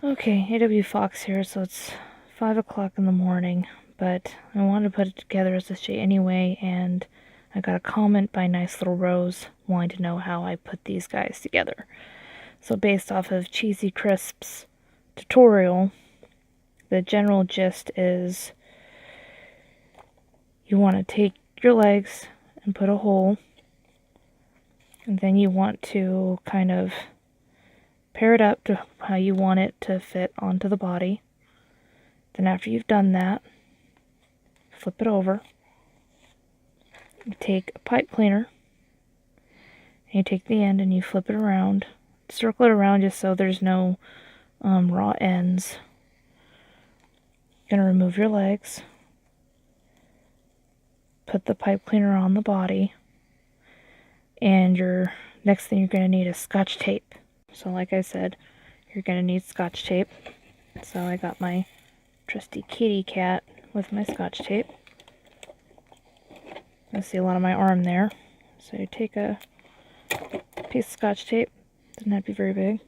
Okay, AW Fox here, so it's 5 o'clock in the morning, but I wanted to put it together as a sheet anyway, and I got a comment by Nice Little Rose wanting to know how I put these guys together. So based off of Cheesy Crisp's tutorial, the general gist is you want to take your legs and put a hole, and then you want to kind of pair it up to how you want it to fit onto the body. Then after you've done that, flip it over. You take a pipe cleaner, and you take the end and you flip it around. Circle it around just so there's no raw ends. You're going to remove your legs. Put the pipe cleaner on the body. And your next thing you're going to need is Scotch tape. So like I said, you're going to need Scotch tape. So I got my trusty kitty cat with my Scotch tape. I see a lot of my arm there. So you take a piece of Scotch tape. Doesn't have to be very big.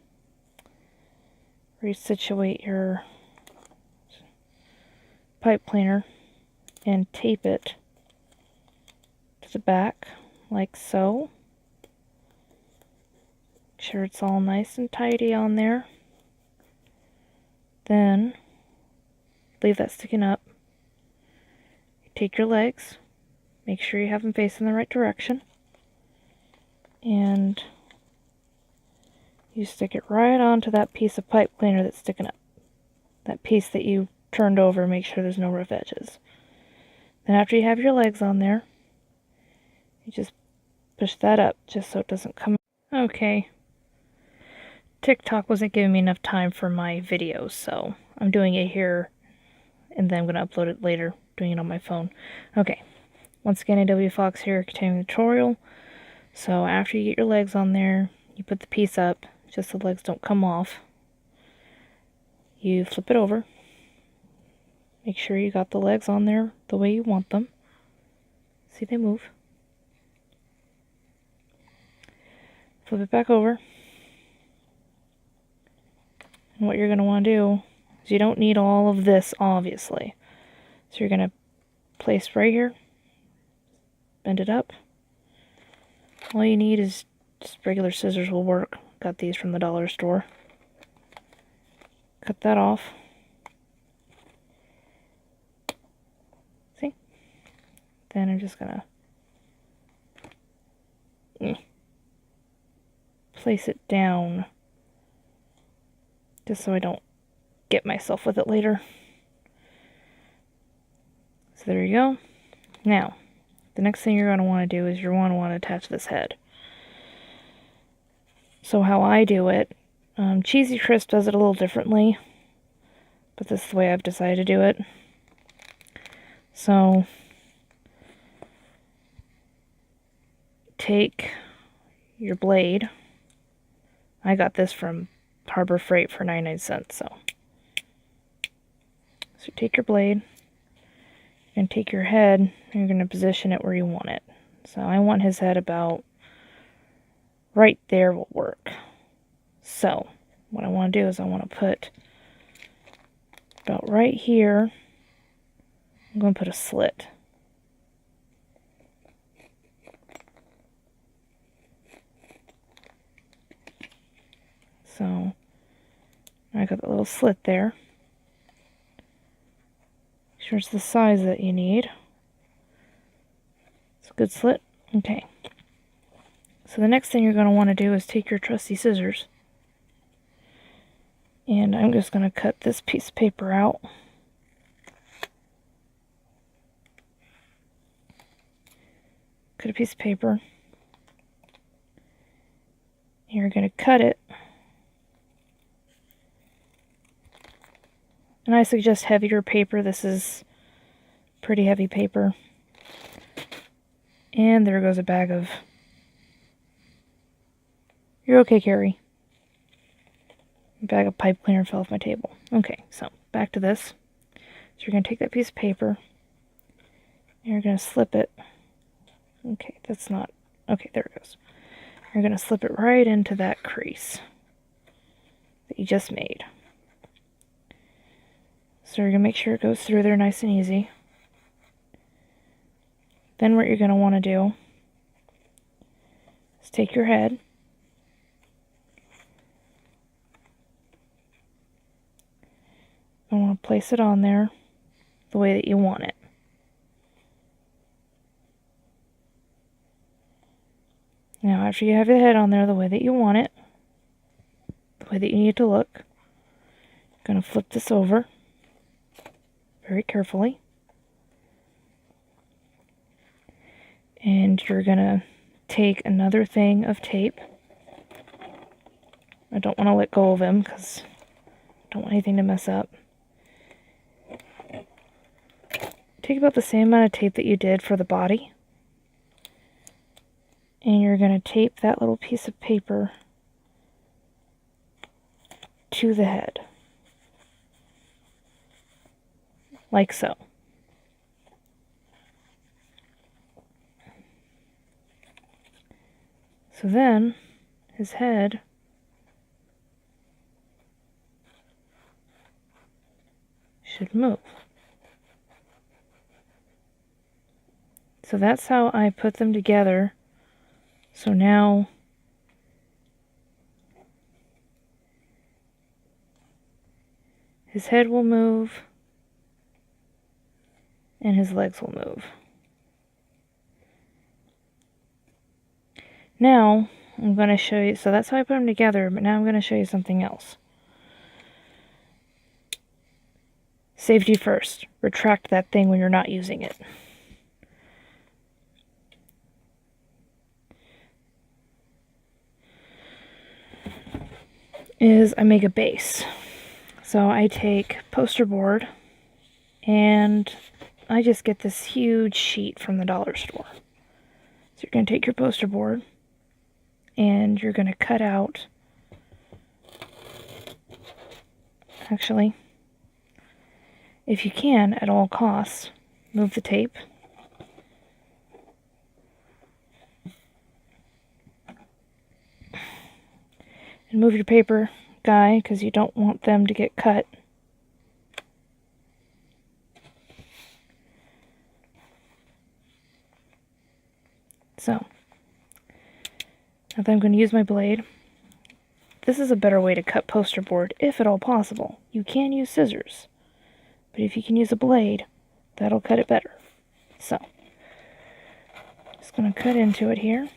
Resituate your pipe cleaner and tape it to the back like so. Make sure it's all nice and tidy on there. Then leave that sticking up. Take your legs, make sure you have them facing the right direction, and you stick it right onto that piece of pipe cleaner that's sticking up. That piece that you turned over, make sure there's no rough edges. Then after you have your legs on there, you just push that up just so it doesn't come out. Okay. TikTok wasn't giving me enough time for my videos, so I'm doing it here, and then I'm going to upload it later, doing it on my phone. Okay, once again, AW Fox here, continuing the tutorial. So after you get your legs on there, you put the piece up, just so the legs don't come off. You flip it over. Make sure you got the legs on there the way you want them. See, they move. Flip it back over. And what you're going to want to do is you don't need all of this, obviously. So you're going to place right here, bend it up. All you need is just regular scissors will work. Got these from the dollar store. Cut that off. See? Then I'm just going to place it down, just so I don't get myself with it later. So there you go. Now, the next thing you're going to want to do is you're going to want to attach this head. So how I do it, Cheesy Crisp does it a little differently, but this is the way I've decided to do it. So, take your blade. I got this from Harbor Freight for 99 cents, so you take your blade, you're going to take your head, and you're going to position it where you want it. So I want his head about right there will work. So what I want to do is I want to put about right here, I'm going to put a slit. So I got the little slit there. Make sure it's the size that you need. It's a good slit. Okay. So the next thing you're going to want to do is take your trusty scissors. And I'm just going to cut this piece of paper out. Cut a piece of paper. You're going to cut it. And I suggest heavier paper. This is pretty heavy paper. And there goes a bag of... You're okay, Carrie. A bag of pipe cleaner fell off my table. Okay, so back to this. So you're going to take that piece of paper. And you're going to slip it. Okay, that's not... Okay, there it goes. You're going to slip it right into that crease that you just made. So you're going to make sure it goes through there nice and easy. Then what you're going to want to do is take your head and want to place it on there the way that you want it. Now after you have the head on there the way that you want it, the way that you need it to look, you're going to flip this over very carefully. And you're going to take another thing of tape. I don't want to let go of him because I don't want anything to mess up. Take about the same amount of tape that you did for the body. And you're going to tape that little piece of paper to the head. Like so. So then, his head should move. So that's how I put them together. So now his head will move and his legs will move. Now, I'm going to show you, so that's how I put them together, but now I'm going to show you something else. Safety first. Retract that thing when you're not using it. Is I make a base. So I take poster board and I just get this huge sheet from the dollar store. So you're going to take your poster board and you're going to cut out, actually, if you can, at all costs, move the tape. And move your paper guy because you don't want them to get cut. So, now that I'm going to use my blade, this is a better way to cut poster board, if at all possible. You can use scissors, but if you can use a blade, that'll cut it better. So, just going to cut into it here.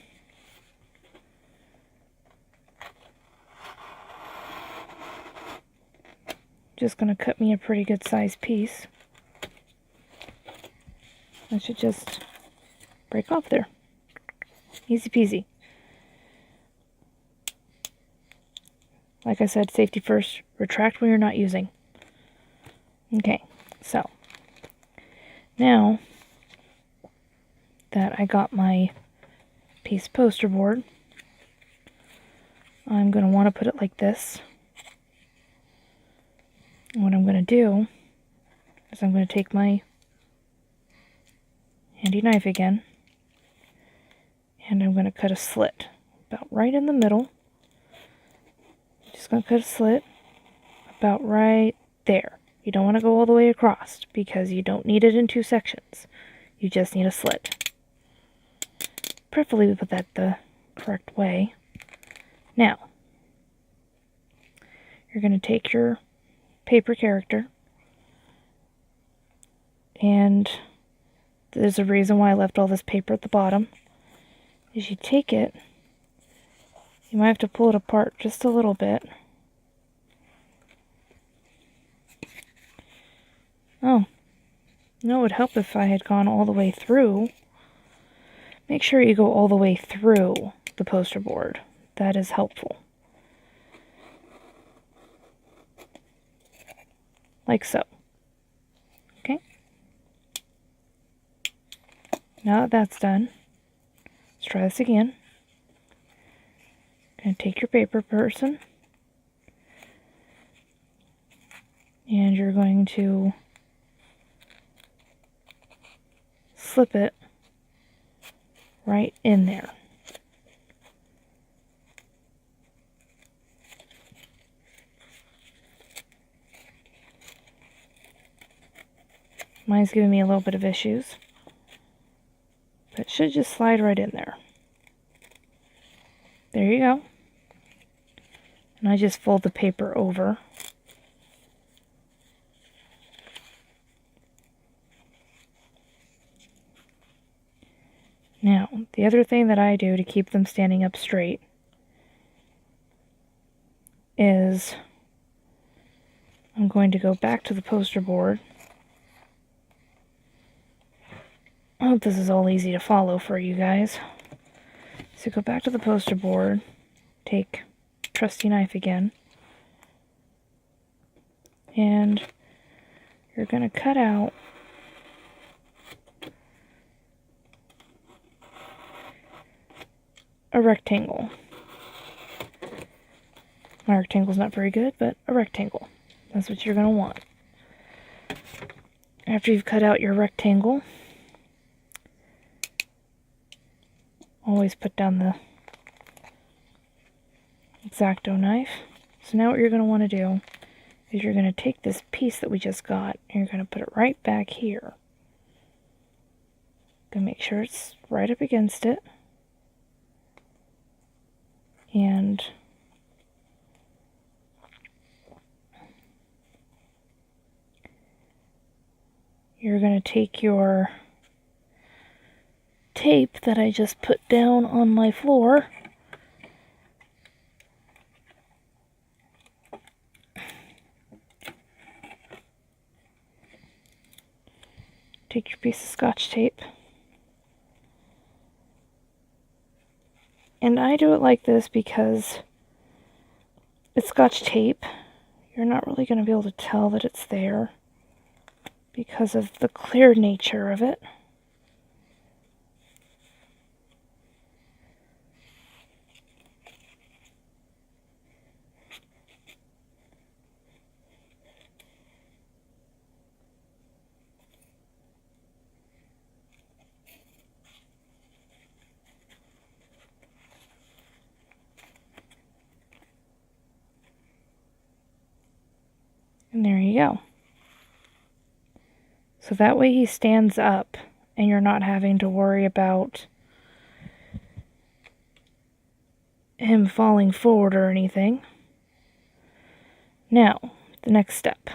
Just going to cut me a pretty good sized piece. I should just break off there. Easy peasy. Like I said, safety first. Retract when you're not using. Okay, so now that I got my piece of poster board, I'm going to want to put it like this. And what I'm going to do is I'm going to take my handy knife again, and I'm going to cut a slit about right in the middle. Just going to cut a slit about right there. You don't want to go all the way across because you don't need it in two sections. You just need a slit. Preferably we put that the correct way. Now, you're going to take your paper character, and there's a reason why I left all this paper at the bottom, is you take it, you might have to pull it apart just a little bit. Oh, you know, it would help if I had gone all the way through. Make sure you go all the way through the poster board. That is helpful. Like so. Okay? Now that that's done, let's try this again. Going to take your paper person, and you're going to slip it right in there. Mine's giving me a little bit of issues. But it should just slide right in there. There you go. And I just fold the paper over. Now, the other thing that I do to keep them standing up straight is I'm going to go back to the poster board. I hope this is all easy to follow for you guys. So go back to the poster board, take trusty knife again, and you're going to cut out a rectangle. My rectangle's not very good, but a rectangle. That's what you're going to want. After you've cut out your rectangle, always put down the X-Acto knife. So now what you're going to want to do is you're going to take this piece that we just got and you're going to put it right back here. Going to make sure it's right up against it. And you're going to take your tape that I just put down on my floor take your piece of Scotch tape, and I do it like this because it's Scotch tape. You're not really going to be able to tell that it's there because of the clear nature of it. And there you go. So that way he stands up and you're not having to worry about him falling forward or anything. Now, the next step.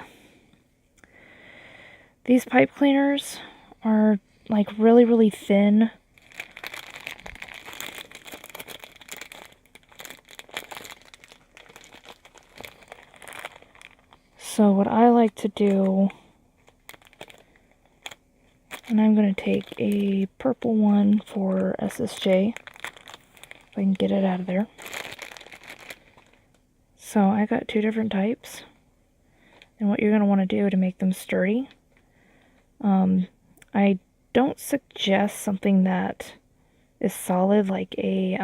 These pipe cleaners are like really, really thin. So what I like to do, and I'm going to take a purple one for SSJ, if I can get it out of there. So I got two different types, and what you're going to want to do to make them sturdy, I don't suggest something that is solid like a,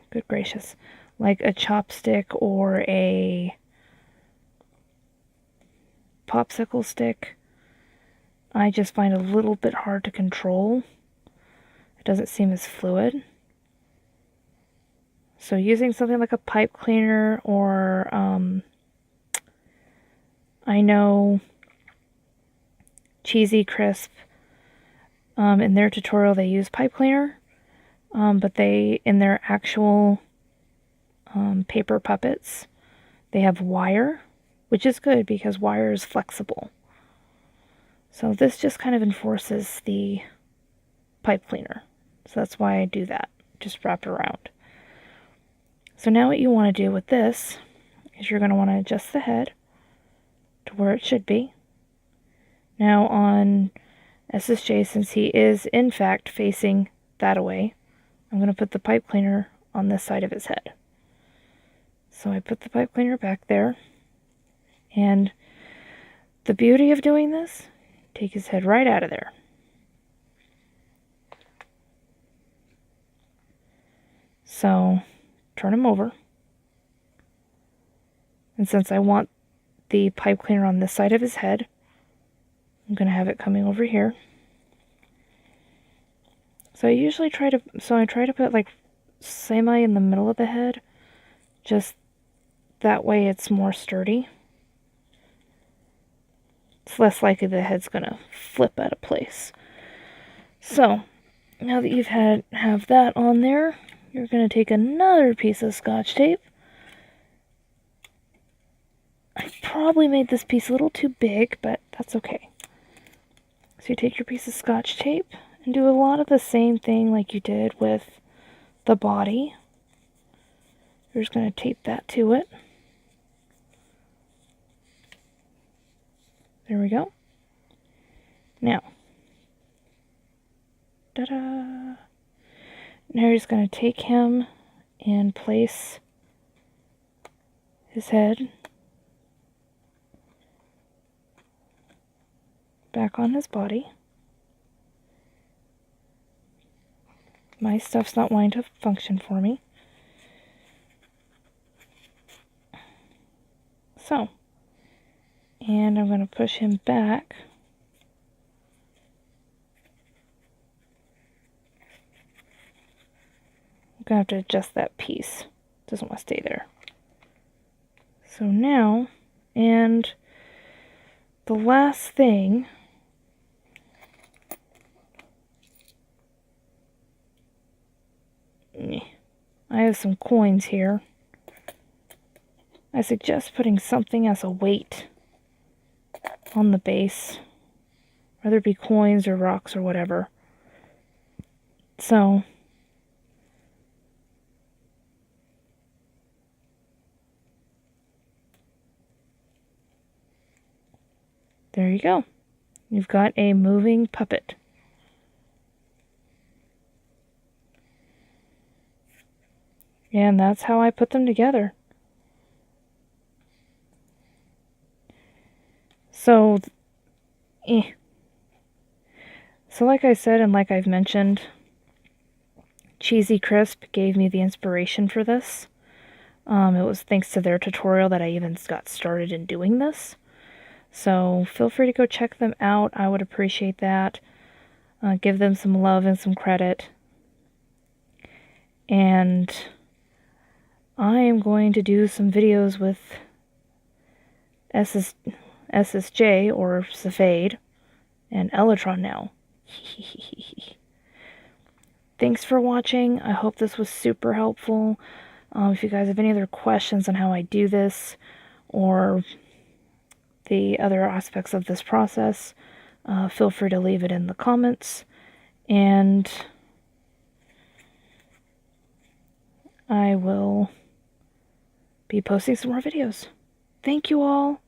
good gracious, like a chopstick or a popsicle stick. I just find a little bit hard to control. It doesn't seem as fluid. So using something like a pipe cleaner or I know Cheesy Crisp, in their tutorial they use pipe cleaner, but they, in their actual paper puppets, they have wire, which is good because wire is flexible. So this just kind of enforces the pipe cleaner. So that's why I do that, just wrap it around. So now what you want to do with this is you're going to want to adjust the head to where it should be. Now on SSJ, since he is in fact facing that away, I'm going to put the pipe cleaner on this side of his head. So I put the pipe cleaner back there, and the beauty of doing this, take his head right out of there. So turn him over, and since I want the pipe cleaner on this side of his head, I'm going to have it coming over here. So I try to put like semi in the middle of the head, just that way it's more sturdy. it's less likely the head's going to flip out of place. So, now that you've have that on there, you're going to take another piece of Scotch tape. I probably made this piece a little too big, but that's okay. So you take your piece of Scotch tape and do a lot of the same thing like you did with the body. You're just going to tape that to it. There we go. Now, ta-da! Now you're just going to take him and place his head back on his body. My stuff's not wanting to function for me. So, and I'm going to push him back. I'm going to have to adjust that piece. It doesn't want to stay there. So now, and the last thing, I have some coins here. I suggest putting something as a weight on the base, whether it be coins or rocks or whatever. So, there you go. You've got a moving puppet. And that's how I put them together. So, So like I said, and like I've mentioned, Cheesy Crisp gave me the inspiration for this. It was thanks to their tutorial that I even got started in doing this. So feel free to go check them out. I would appreciate that. Give them some love and some credit. And I am going to do some videos with SSJ, or Cephade, and Elytron now. Thanks for watching. I hope this was super helpful. If you guys have any other questions on how I do this, or the other aspects of this process, feel free to leave it in the comments. And I will be posting some more videos. Thank you all.